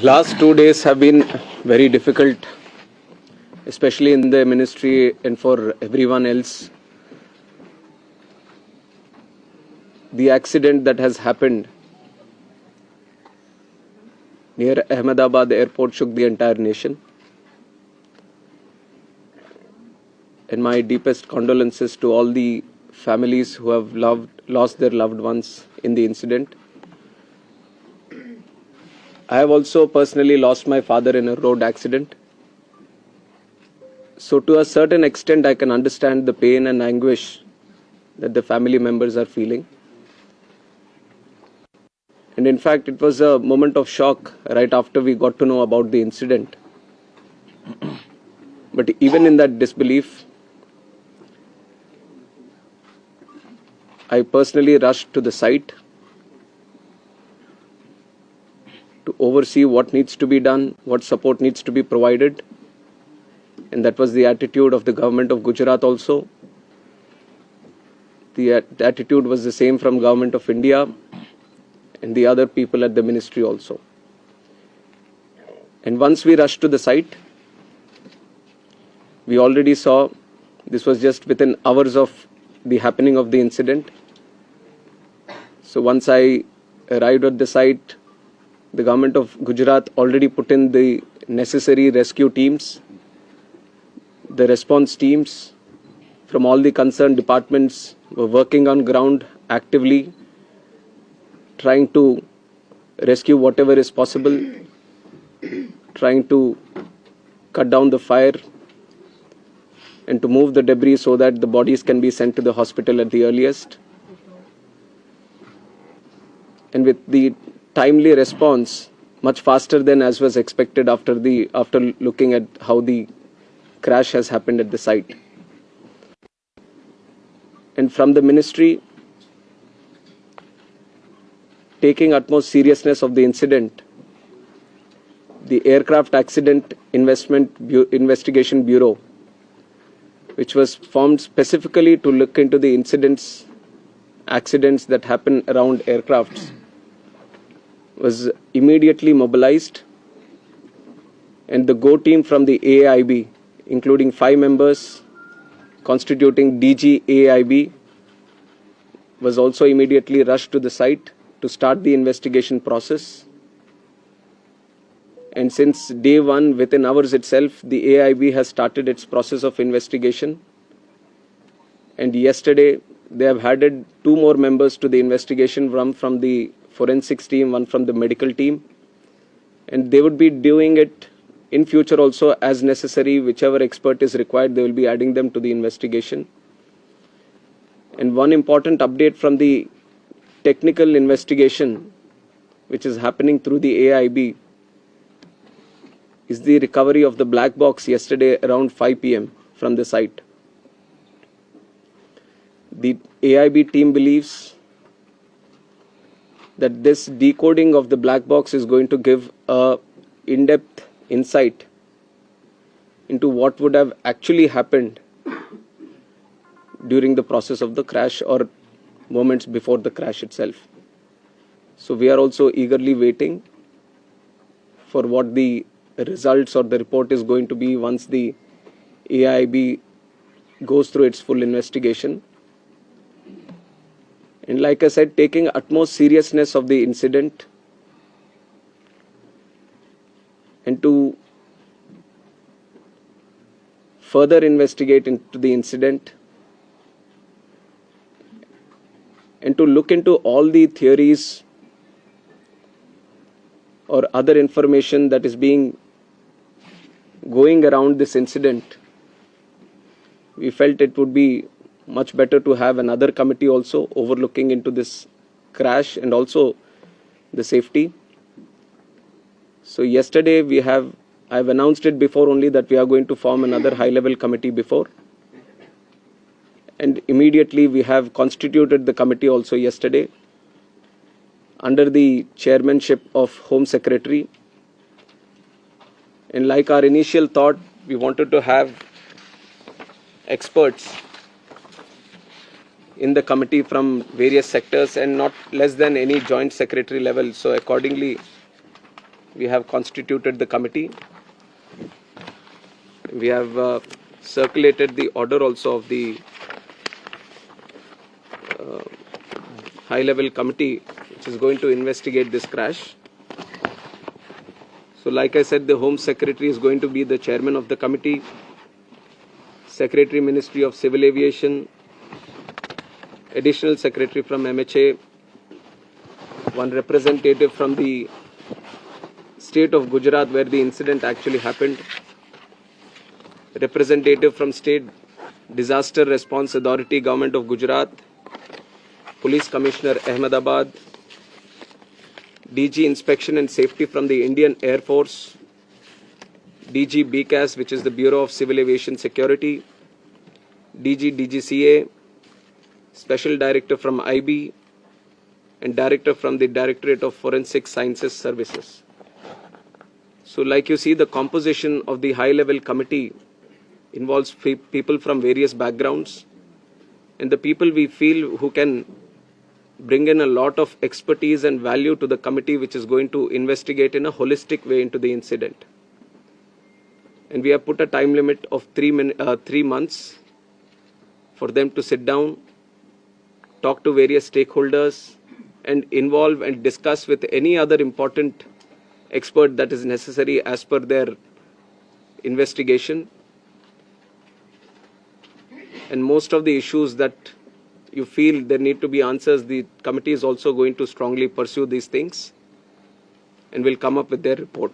Last 2 days have been very difficult, especially in the ministry and for everyone else. The accident that has happened near Ahmedabad airport shook the entire nation. And my deepest condolences to all the families who have lost their loved ones in the incident. I have also personally lost my father in a road accident. So to a certain extent, I can understand the pain and anguish that the family members are feeling. And in fact, it was a moment of shock right after we got to know about the incident. But even in that disbelief, I personally rushed to the site to oversee what needs to be done, what support needs to be provided. And that was the attitude of the government of Gujarat also. The attitude was the same from government of India and the other people at the ministry also. And once we rushed to the site, we already saw this was just within hours of the happening of the incident. So once I arrived at the site, the government of Gujarat already put in the necessary rescue teams, the response teams from all the concerned departments were working on ground actively, trying to rescue whatever is possible, trying to cut down the fire and to move the debris so that the bodies can be sent to the hospital at the earliest. And with the timely response, much faster than as was expected after looking at how the crash has happened at the site. And from the ministry, taking utmost seriousness of the incident, the Aircraft Accident Investigation Bureau, which was formed specifically to look into the accidents that happen around aircrafts, was immediately mobilized, and the GO team from the AIB, including 5 members constituting DG AIB, was also immediately rushed to the site to start the investigation process. And since day one, within hours itself, the AIB has started its process of investigation. And yesterday, they have added 2 more members to the investigation, one from the forensics team, one from the medical team. And they would be doing it in future also as necessary. Whichever expert is required, they will be adding them to the investigation. And one important update from the technical investigation, which is happening through the AIB, is the recovery of the black box yesterday around 5 p.m. from the site. The AIB team believes that this decoding of the black box is going to give a in-depth insight into what would have actually happened during the process of the crash or moments before the crash itself. So we are also eagerly waiting for what the results or the report is going to be once the AIB goes through its full investigation. And like I said, taking utmost seriousness of the incident and to further investigate into the incident and to look into all the theories or other information that is going around this incident, we felt it would be much better to have another committee also overlooking into this crash and also the safety. So yesterday I've announced it before only that we are going to form another high-level committee before. And immediately we have constituted the committee also yesterday under the chairmanship of Home Secretary. And like our initial thought, we wanted to have experts in the committee from various sectors and not less than any joint secretary level. So accordingly, we have constituted the committee. We have circulated the order also of the high-level committee which is going to investigate this crash. So like I said, the Home Secretary is going to be the chairman of the committee, Secretary Ministry of Civil Aviation, Additional Secretary from MHA, one representative from the state of Gujarat where the incident actually happened, representative from State Disaster Response Authority, Government of Gujarat, Police Commissioner Ahmedabad, DG Inspection and Safety from the Indian Air Force, DG BCAS, which is the Bureau of Civil Aviation Security, DG DGCA, Special Director from IB, and Director from the Directorate of Forensic Sciences Services. So like you see, the composition of the high-level committee involves people from various backgrounds, and the people we feel who can bring in a lot of expertise and value to the committee which is going to investigate in a holistic way into the incident. And we have put a time limit of 3 months for them to sit down, talk to various stakeholders, and involve and discuss with any other important expert that is necessary as per their investigation. And most of the issues that you feel there need to be answers, the committee is also going to strongly pursue these things and will come up with their report.